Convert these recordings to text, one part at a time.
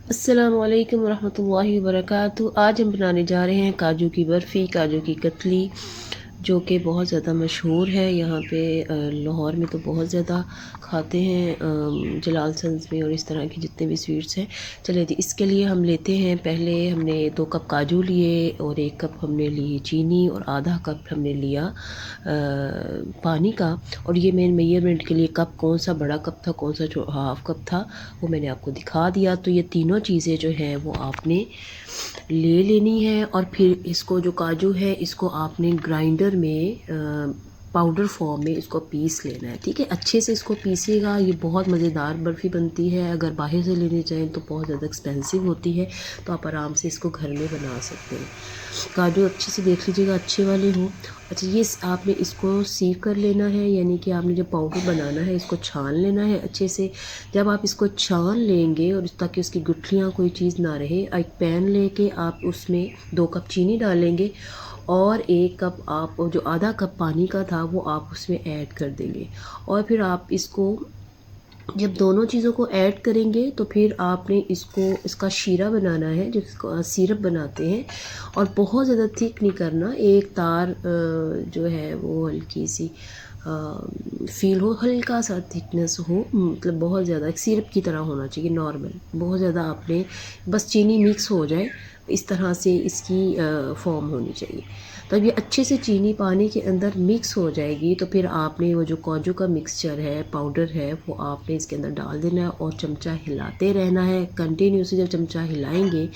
अस्सलामु अलैकुम वरहमतुल्लाहि वबरकातुहू। आज हम बनाने जा रहे हैं काजू की बर्फ़ी, काजू की कतली, जो कि बहुत ज़्यादा मशहूर है यहाँ पे। लाहौर में तो बहुत ज़्यादा खाते हैं, जलाल सन्स में और इस तरह की जितने भी स्वीट्स हैं। चलिए जी, इसके लिए हम लेते हैं, पहले हमने 2 कप काजू लिए और 1 कप हमने ली चीनी और आधा कप हमने लिया पानी का। और ये मैं मेजरमेंट के लिए कप कौन सा बड़ा कप था, कौन सा जो हाफ़ कप था, वो मैंने आपको दिखा दिया। तो ये तीनों चीज़ें जो हैं वो आपने ले लेनी है और फिर इसको जो काजू है इसको आपने ग्राइंडर में पाउडर फॉर्म में इसको पीस लेना है। ठीक है, अच्छे से इसको पीसिएगा। ये बहुत मज़ेदार बर्फ़ी बनती है। अगर बाहर से लेने जाएँ तो बहुत ज़्यादा एक्सपेंसिव होती है, तो आप आराम से इसको घर में बना सकते हैं। काजू अच्छे से देख लीजिएगा, अच्छे वाले हों। अच्छा, ये आपने इसको सीव कर लेना है, यानी कि आपने जब पाउडर बनाना है इसको छान लेना है अच्छे से। जब आप इसको छान लेंगे और ताकि उसकी गुठलियाँ कोई चीज़ ना रहे, एक पैन लेके आप उसमें 2 कप चीनी डालेंगे और 1 कप आप जो आधा कप पानी का था वो आप उसमें ऐड कर देंगे। और फिर आप इसको जब दोनों चीज़ों को ऐड करेंगे तो फिर आपने इसका शीरा बनाना है, जिसको सिरप बनाते हैं। और बहुत ज़्यादा थिक नहीं करना, एक तार जो है वो हल्की सी फील हो, हल्का सा थिकनेस हो, मतलब बहुत ज़्यादा एक सिरप की तरह होना चाहिए, नॉर्मल। बहुत ज़्यादा आपने बस चीनी मिक्स हो जाए इस तरह से इसकी फॉर्म होनी चाहिए। तब ये अच्छे से चीनी पानी के अंदर मिक्स हो जाएगी तो फिर आपने वो जो काजू का मिक्सचर है, पाउडर है, वो आपने इसके अंदर डाल देना है और चमचा हिलाते रहना है कंटिन्यूसली। जब चमचा हिलाएंगे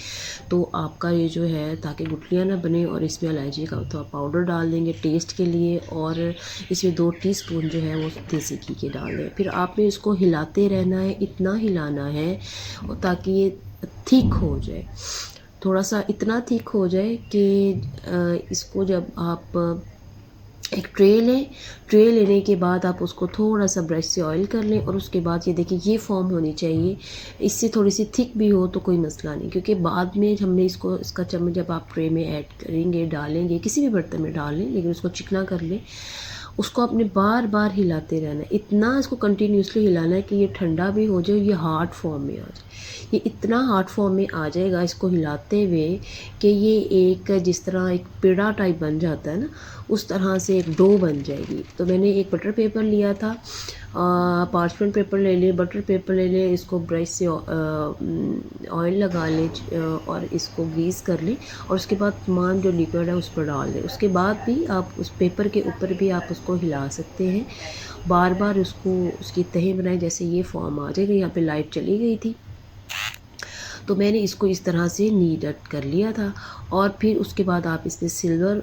तो आपका ये जो है, ताकि गुठलियाँ ना बने, और इसमें इलायची का थोड़ा पाउडर डाल देंगे टेस्ट के लिए, और इसमें 2 टीस्पून जो है वो देसी घी के डाल दें। फिर आपने इसको हिलाते रहना है, इतना हिलाना है ताकि ये थिक हो जाए, थोड़ा सा इतना थिक हो जाए कि इसको जब आप एक ट्रे लें, ट्रे लेने के बाद आप उसको थोड़ा सा ब्रश से ऑयल कर लें और उसके बाद ये देखिए ये फॉर्म होनी चाहिए। इससे थोड़ी सी थिक भी हो तो कोई मसला नहीं, क्योंकि बाद में हमने इसका चम्मच जब आप ट्रे में ऐड करेंगे, डालेंगे, किसी भी बर्तन में डाल लें, लेकिन उसको चिकना कर लें। उसको आपने बार बार हिलाते रहना है, इतना इसको कंटिन्यूसली हिलाना है कि ये ठंडा भी हो जाए, ये हार्ड फॉर्म में आ जाए। ये इतना हार्ड फॉर्म में आ जाएगा इसको हिलाते हुए कि ये एक जिस तरह एक पेड़ा टाइप बन जाता है ना, उस तरह से एक डो बन जाएगी। तो मैंने एक बटर पेपर लिया था, पार्चमेंट पेपर ले लें, बटर पेपर ले लें, इसको ब्रश से ऑयल लगा लें और इसको ग्रीस कर लें और उसके बाद तमाम जो लिक्विड है उस पर डाल दें। उसके बाद भी आप उस पेपर के ऊपर भी आप उसको हिला सकते हैं, बार बार उसकी तहें बनाएं। जैसे ये फॉर्म आ जाएगा, यहाँ पे लाइट चली गई थी तो मैंने इसको इस तरह से नीड कर लिया था। और फिर उसके बाद आप इसमें सिल्वर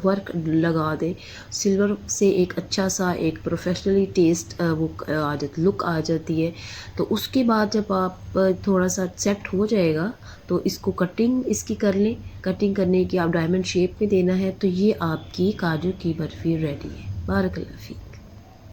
वर्क लगा दें। सिल्वर से एक अच्छा सा एक प्रोफेशनली टेस्ट वो आ जाती, लुक आ जाती है। तो उसके बाद जब आप थोड़ा सा सेट हो जाएगा तो इसको कटिंग इसकी कर लें। कटिंग करने की आप डायमंड शेप में देना है। तो ये आपकी काजू की बर्फ़ी रेडी है। बारकल्लाह फीक।